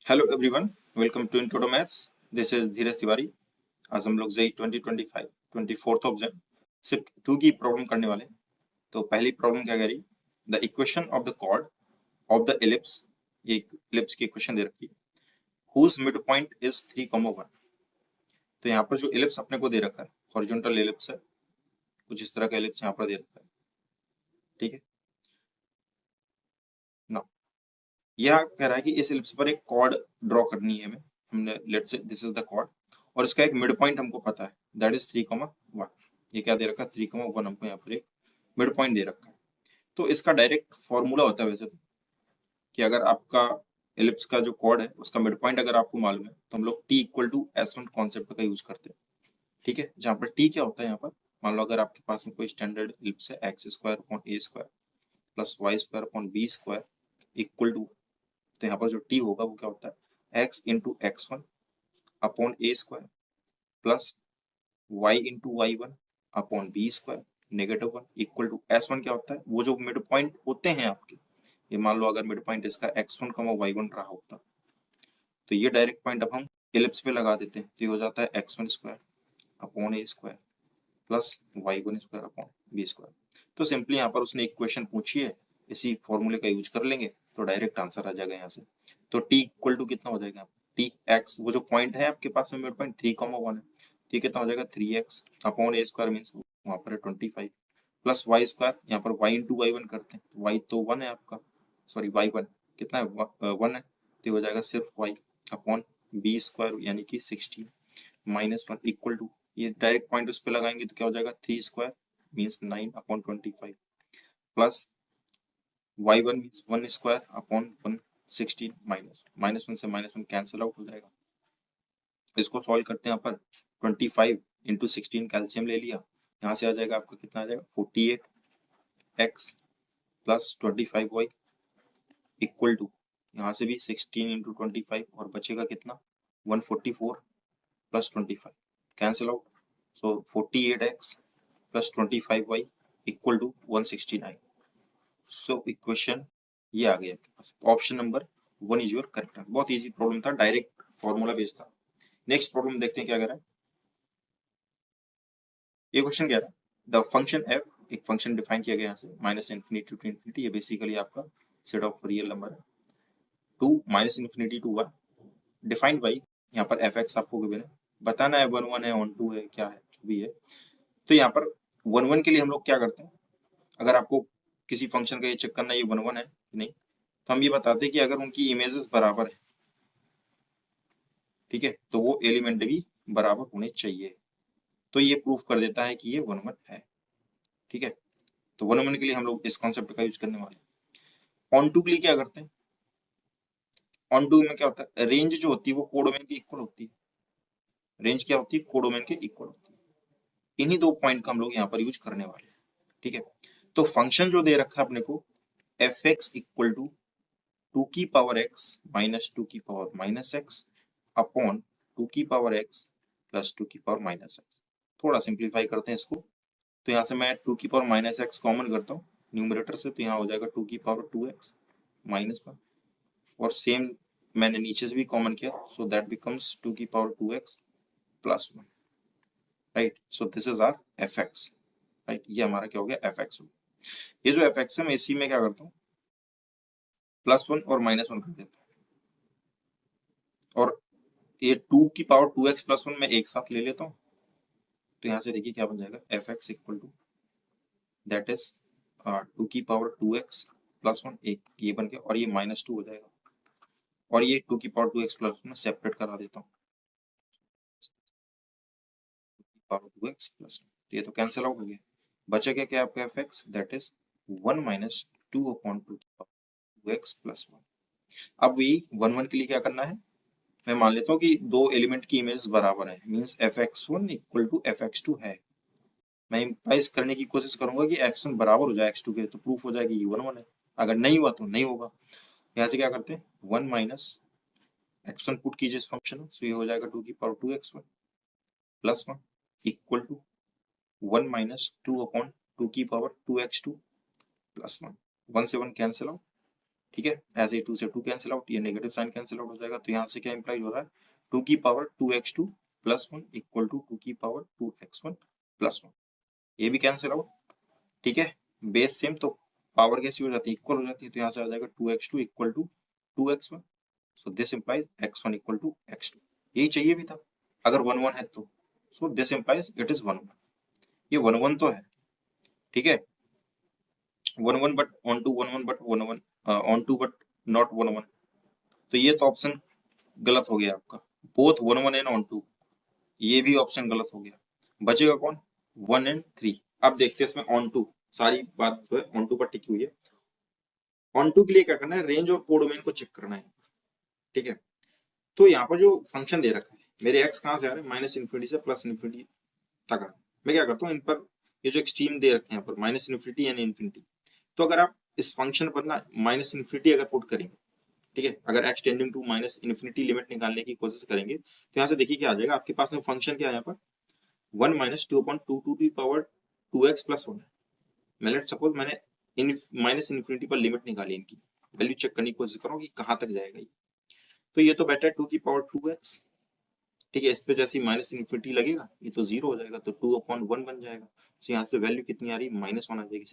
Hello everyone, welcome to into maths. This is Dheeraj Tiwari. आज हम लोग जेई 2025 24th ऑफ जन सिर्फ 2 की प्रॉब्लम करने वाले हैं। तो पहली प्रॉब्लम क्या कह रही, the equation of the chord of the ellipse. ये एलिप्स की इक्वेशन दे रखी, हुज मिड पॉइंट इज 3,1। तो यहाँ पर जो एलिप्स अपने को दे रखा है हॉरिजॉन्टल एलिप्स है, कुछ इस तरह का एलिप्स यहाँ पर दे रखा है। ठीक है ना, यह कह रहा है कि इस एलिप्स पर एक कॉर्ड ड्रॉ करनी है हमें। हमने let's say this is the cord और इसका एक मिड पॉइंट हमको पता है, दैट इज 3,1। ये क्या दे रखा है, 3,1 हमको यहाँ पर एक मिड पॉइंट दे रखा है। तो इसका डायरेक्ट फॉर्मूला होता है वैसे तो, कि अगर आपका एलिप्स का जो कॉर्ड है उसका मिड पॉइंट अगर आपको मालूम है तो हम लोग T equal to S1 concept का यूज करते हैं। ठीक है, जहाँ पर टी क्या होता है, यहाँ पर मान लो अगर आपके पास में कोई स्टैंडर्ड एलिप्स है X square upon A square plus Y square upon B square equal to, तो यहाँ पर जो टी होगा वो क्या होता है, X into x1 upon A square plus Y into Y one upon B square -1 equal to S1 क्या होता है, वो जो मिड पॉइंट होते हैं आपके, ये मान लो अगर मिड पॉइंट इसका x1 y1 रहा होता, तो ये डायरेक्ट पॉइंट अब हम एलिप्स पे लगा देते हैं, तो ये हो जाता है x1 square upon A square plus y1 square upon B square. तो सिंपली यहाँ पर उसने इक्वेशन पूछी है, इसी फॉर्मूले का यूज कर लेंगे तो डायरेक्ट आंसर आ जाएगा यहाँ से। तो t इक्वल टू कितना हो जाएगा, टी एक्स, वो जो पॉइंट है आपके पास में मिड पॉइंट 3,1 है, तो कितना हो जाएगा 3x upon A square means वहाँ पर 25 प्लस वाई स्क्वायर, यहाँ पर y इंटू वाई1 करते हैं, वाई तो 1 है आपका, सॉरी y1 कितना है 1 है, तो हो जाएगा सिर्फ y अपॉन बी स्क्वायर यानी कि 16 -1 इक्वल टू, ये डायरेक्ट पॉइंट उस पर लगाएंगे तो क्या हो जाएगा 3 square means 9 upon 25 plus y1 means 1 square upon 116 -1 से -1 कैंसिल आउट हो जाएगा। इसको सॉल्व करते हैं यहाँ पर 25 इंटू 16 कैल्शियम ले लिया, यहाँ से आ जाएगा आपका कितना आ जाएगा 48x plus 25y equal to, यहाँ से भी 16 इंटू 25 और बचेगा कितना 144 plus 25 cancel out, so 48x plus 25y equal to 169। So equation ये आ गई आपके पास, option number 1 is your correct answer. बहुत इजी प्रॉब्लम था, डायरेक्ट फॉर्मूला बेस्ड था। नेक्स्ट प्रॉब्लम देखते हैं क्या कर रहा है। ये क्वेश्चन क्या है, द फंक्शन f, एक फंक्शन डिफाइन किया गया यहाँ से माइनस इन्फिनिटी टू इन्फिनिटी, ये बेसिकली आपका सेट ऑफ रियल नंबर है, to minus infinity to 1 defined by, यहाँ पर एफ एक्स आपको गिवन है, बताना है 1 1 है ऑन 2 है क्या है जो भी है। तो यहाँ पर 1 1 के लिए हम लोग क्या करते हैं, अगर आपको किसी फंक्शन का ये चेक करना है ये 1 1 है कि नहीं, तो हम ये बताते हैं कि अगर उनकी इमेजेस बराबर है, ठीक है, तो वो एलिमेंट भी बराबर होने चाहिए, तो ये प्रूफ कर देता है कि ये 1 1 है। ठीक है, तो 1 1 के लिए हम लोग इस कॉन्सेप्ट का यूज करने वाले हैं। ऑन टू के लिए क्या करते हैं, ऑन टू में क्या होता है, रेंज जो होती है वो कोडोमेन के इक्वल होती है, रेंज क्या होती है कोडोमेन के इक्वल होती है। इन्हीं दो पॉइंट का हम लोग यहाँ पर यूज करने वाले हैं। ठीक है, तो फंक्शन जो दे रखा है अपने को एफ एक्स इक्वल टू 2 की पावर एक्स माइनस 2 की पावर माइनस एक्स अपॉन 2 की पावर एक्स प्लस 2 की पावर माइनस एक्स। थोड़ा सिंप्लीफाई करते हैं इसको, तो यहाँ से मैं 2 की पावर माइनस एक्स कॉमन करता हूँ न्यूमरेटर से, तो यहाँ हो जाएगा 2 की पावर 2x माइनस 1, और सेम मैंने नीचे से भी कॉमन किया, सो दैट बिकम्स 2 की power 2x plus 1, right. So this is R F x, right, ये हमारा क्या हो गया एफ एक्स हो गया। ये जो एफ एक्स है मैं इसी में क्या करता हूँ +1 और -1 कर देता हूँ, और ये 2 की पावर 2x प्लस 1 मैं एक साथ ले लेता हूँ, तो यहाँ से देखिए क्या बन जाएगा F X equal to that is 2 की पावर 2x प्लस 1, एक ये बन गया और ये -2 हो जाएगा, और ये 2 की पावर 2x प्लस 1 में सेपरेट करा देता हूँ, पावर 2x प्लस 1, तो ये तो कैंसिल आउट हो गया, बचा क्या क्या आपका F x, that is 1 minus 2 upon 2 की पावर 2x प्लस 1। अब वही 1 1 के लिए क्या करना है, मैं मान लेता हूँ कि दो एलिमेंट की इमेज बराबर है, means fx1 equal to fx2 है। मैं इंप्लाइज करने की कोशिश करूंगा कि x1 बराबर हो जाए x2 के, तो प्रूफ हो जाएगा कि 1 1 है, अगर नहीं हुआ तो नहीं होगा। यहाँ से क्या करते हैं 1 माइनस x1 पुट कीजिए इस फंक्शन में, तो ये हो जाएगा 2 की power 2x1 plus 1 equal to 1 minus 2 upon 2 की पावर 2x2 प्लस 1, 1 से 1 कैंसिल आउट, ठीक है, ऐसे ही 2 से 2 कैंसिल आउट, ये नेगेटिव साइन कैंसिल आउट हो जाएगा। तो यहाँ से क्या इंप्लाइज हो रहा है, 2 की power 2x2 plus 1 equal to 2 की पावर 2x1 प्लस 1, ये भी कैंसिल आउट। ठीक है, बेस सेम तो पावर कैसी हो जाती है, इक्वल हो जाती है। तो यहाँ से आ जाएगा 2x2 equal to 2x1, so this implies x1 equal to x2, यही चाहिए भी था अगर 1 1 है तो। सो दिस इंप्लाइज इट इज 1 1, ये 1 1 तो है। ठीक है, 1 1 but onto 1 1 but 1 1 onto but not 1 1, तो ये तो ऑप्शन गलत हो गया आपका, बोथ 1 1 एंड ऑन टू, ये भी ऑप्शन गलत हो गया। बचेगा कौन, 1 एंड 3। अब देखते हैं इसमें ऑन टू, सारी बात जो है ऑन टू पर टिकी हुई है। ऑन टू के लिए क्या करना है, रेंज और कोडोमेन को चेक करना है। ठीक है, तो यहाँ पर जो फंक्शन दे रखा है, मेरे एक्स कहाँ से आ रहे हैं, माइनस इन्फिनिटी से प्लस इन्फिनिटी तक आ रहे हैं। मैं क्या करता हूँ, इन पर ये जो एक्सट्रीम दे रखे हैं यहाँ पर माइनस इन्फिनिटी एंड इन्फिनिटी, तो अगर आप इस फंक्शन पर ना माइनस इन्फिनिटी अगर पुट करेंगे, ठीक है, अगर X tending to minus infinity limit निकालने की कोशिश करेंगे, तो यहाँ से देखिए क्या आ जाएगा आपके पास में, फंक्शन क्या है यहाँ पर, 1 minus 2/2 to the power 2x plus 1 है। मैं लेट सपोज मैंने इन माइनस इन्फिनिटी पर लिमिट निकाली, इनकी वैल्यू चेक करने की कोशिश करो कि कहाँ तक जाएगा ये। तो ये तो बेटर है 2 की पावर 2x, ठीक है, इस पे जैसे माइनस इन्फिनिटी लगेगा ये तो 0 हो जाएगा, तो 2/1 बन जाएगा। तो यहाँ से वैल्यू कितनी आ रही है, -1 आ जाएगी।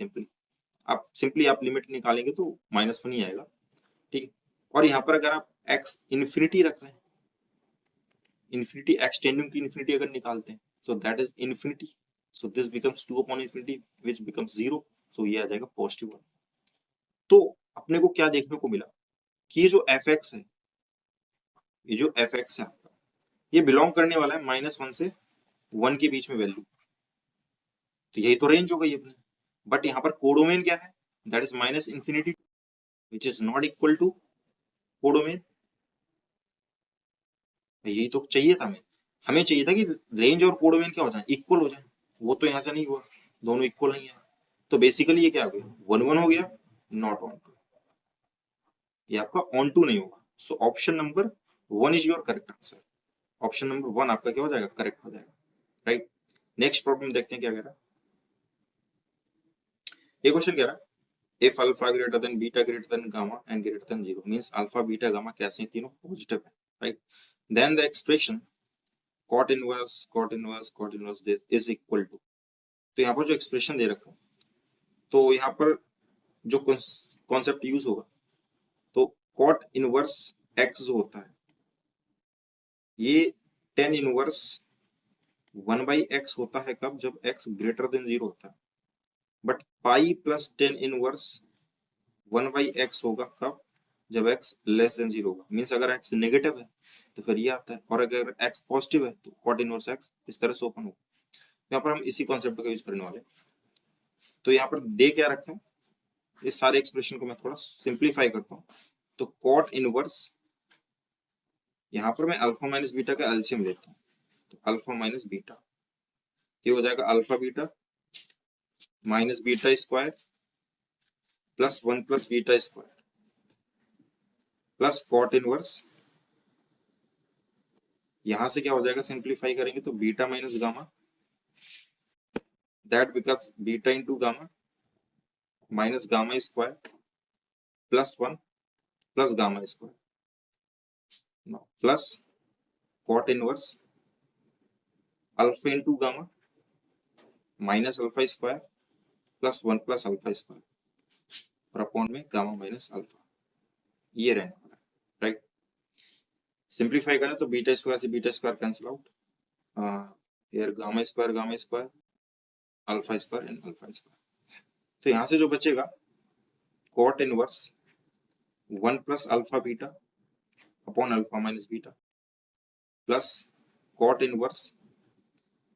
सिंपली आप लिमिट निकालेंगे तो -1 ही आएगा। ठीक है, और यहाँ पर अगर आप x इन्फिनिटी रख रहे हैं, infinity x tending to infinity अगर निकालते हैं, so that is infinity, so this becomes 2/infinity which becomes 0, so ये आ जाएगा +1। तो अपने को क्या देखने को मिला कि ये जो fx है, ये जो fx है आपका, ये बिलोंग करने वाला है -1 से 1 के बीच में वैल्यू, तो यही तो रेंज हो गई अपने। बट यहाँ पर कोडोमेन क्या है, that is minus infinity which is not equal to codomain. यही तो चाहिए था, हमें चाहिए था कि रेंज और कोडोमेन क्या हो जाए, इक्वल हो जाए। वो तो यहाँ से नहीं हुआ, दोनों इक्वल नहीं है। तो बेसिकली ये क्या हो गया, 1 1 हो गया, नॉट ऑन टू, ये आपका ऑन टू नहीं होगा। सो option number 1 is your correct answer. Option number 1 आपका क्या हो जाएगा, करेक्ट हो जाएगा। राइट, नेक्स्ट प्रॉब्लम देखते हैं क्या कह रहा है। ये क्वेश्चन कह रहा है if alpha greater than beta greater than gamma and greater than 0 means alpha beta gamma कैसे हैं, तीनों पॉजिटिव है। Right, then the expression cot inverse this is equal to, तो यहाँ पर जो एक्सप्रेशन दे रखा है, तो यहाँ पर जो कॉन्सेप्ट यूज होगा, तो cot इनवर्स x जो होता है, ये tan इनवर्स 1/x होता है कब, जब x ग्रेटर देन 0 होता है। But pi plus tan inverse 1/x होगा कब, जब x लेस देन 0 होगा। मीन्स अगर x नेगेटिव है तो फिर ये आता है, और अगर x पॉजिटिव है तो cot इनवर्स x इस तरह से ओपन होगा। यहाँ पर हम इसी कॉन्सेप्ट का यूज करने वाले हैं। तो यहाँ पर दे क्या रखा है, इस सारे एक्सप्रेशन को मैं थोड़ा सिंप्लीफाई करता हूँ। तो कॉट इनवर्स, यहाँ पर मैं अल्फा माइनस बीटा का एलसीएम लेता हूँ, तो अल्फा माइनस बीटा, ये हो जाएगा alpha beta minus beta square plus 1 plus beta square plus cot inverse, यहां से क्या हो जाएगा, सिंप्लीफाई करेंगे तो beta minus gamma, that becomes beta into gamma minus gamma square plus 1 plus gamma square plus cot inverse alpha into gamma minus alpha square plus 1 plus alpha square और upon में gamma minus alpha, ये रहने वाला है। Right, simplify करें तो beta square से beta square cancel out, फिर gamma square alpha square and alpha square. तो यहां से जो बचेगा cot inverse 1 plus alpha beta upon alpha minus beta plus cot inverse,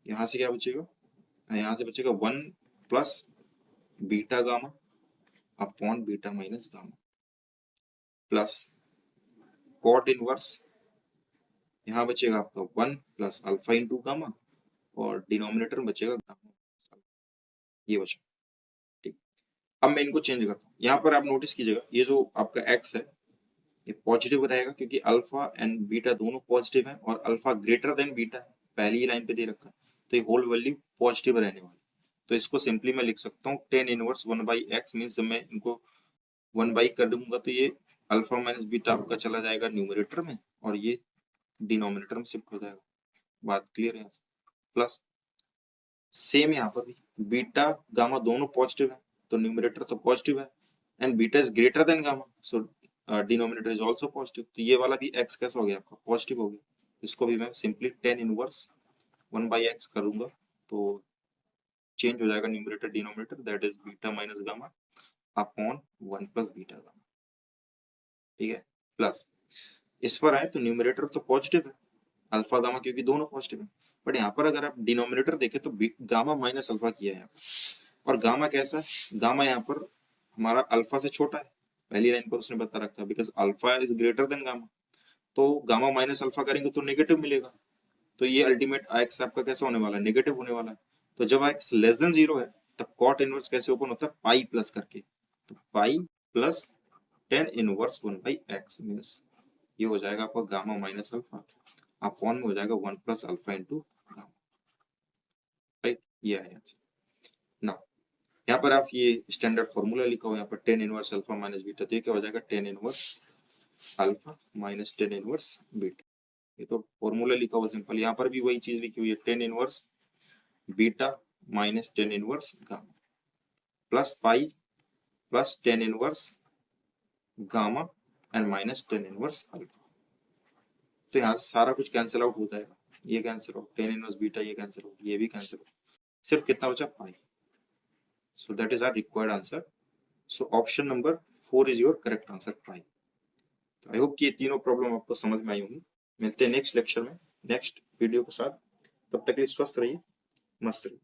यहां से क्या बचेगा, यहां से बचेगा 1 plus beta gamma upon beta minus gamma plus cot inverse, यहाँ बचेगा आपका 1 प्लस अल्फा इंटू गामा और डिनोमिनेटर में बचेगा गामा, ये बचा। ठीक, अब मैं इनको चेंज करता हूँ। यहाँ पर आप नोटिस कीजिएगा ये जो आपका x है ये पॉजिटिव रहेगा क्योंकि अल्फा एंड बीटा दोनों पॉजिटिव है और अल्फा ग्रेटर देन बीटा है, पहली ही लाइन पे दे रखा है, तो ये होल वैल्यू पॉजिटिव रहने वाली। तो इसको सिंपली मैं लिख सकता हूँ tan इनवर्स 1/x मीन्स जब मैं इनको 1 बाई कर दूंगा तो ये अल्फा माइनस बीटा आपका चला जाएगा न्यूमरेटर में और ये डिनोमिनेटर में शिफ्ट हो जाएगा। बात क्लियर है? प्लस सेम यहाँ पर भी बीटा गामा दोनों पॉजिटिव है तो न्यूमरेटर तो पॉजिटिव है and beta is greater than gamma so denominator is also positive. तो ये वाला भी x कैसा हो गया आपका पॉजिटिव हो गया। इसको भी मैं simply tan inverse 1 by x करूंगा तो चेंज हो जाएगा numerator denominator, that is beta minus gamma upon 1 plus beta gamma. ठीक है, प्लस इस पर आए तो न्यूमरेटर तो पॉजिटिव है अल्फा गामा क्योंकि दोनों पॉजिटिव है, बट यहाँ पर अगर आप डिनोमिनेटर देखें तो गामा माइनस अल्फा किया है यहाँ पर। और गामा कैसा है, गामा यहाँ पर हमारा अल्फा से छोटा है, पहली लाइन पर उसने बता रखा है because alpha is greater than gamma. तो गामा माइनस अल्फा करेंगे तो नेगेटिव मिलेगा, तो ये अल्टीमेट एक्स आपका कैसा होने वाला है, नेगेटिव होने वाला है। तो जब एक्स लेस देन 0 है तब कॉट इनवर्स कैसे ओपन होता है, पाई प्लस करके। तो pi plus tan inverse 1 by x means ये हो जाएगा आपका गामा माइनस अल्फा अपॉन में हो जाएगा 1 plus alpha into gamma. Right, ये है आंसर। नाउ यहाँ पर आप ये स्टैंडर्ड फॉर्मूला लिखा हो यहाँ पर tan inverse alpha minus beta, तो ये क्या हो जाएगा tan inverse alpha minus tan inverse beta. ये तो फॉर्मूला लिखा हुआ सिंपल, यहाँ पर भी वही चीज लिखी हुई है tan inverse beta minus tan inverse gamma plus pi plus tan inverse gamma and minus tan inverse alpha. तो यहाँ से सारा कुछ कैंसिल आउट हो जाएगा, ये cancel out tan inverse beta ये कैंसिल आउट ये भी कैंसिल आउट, सिर्फ कितना बचा pi. So that is our required answer. So option number 4 is your correct answer pi. तो आई होप कि ये तीनों प्रॉब्लम आपको समझ में आई होंगी। मिलते हैं नेक्स्ट लेक्चर में नेक्स्ट वीडियो के साथ, तब तक के लिए स्वस्थ रहिए, मस्त रहिए।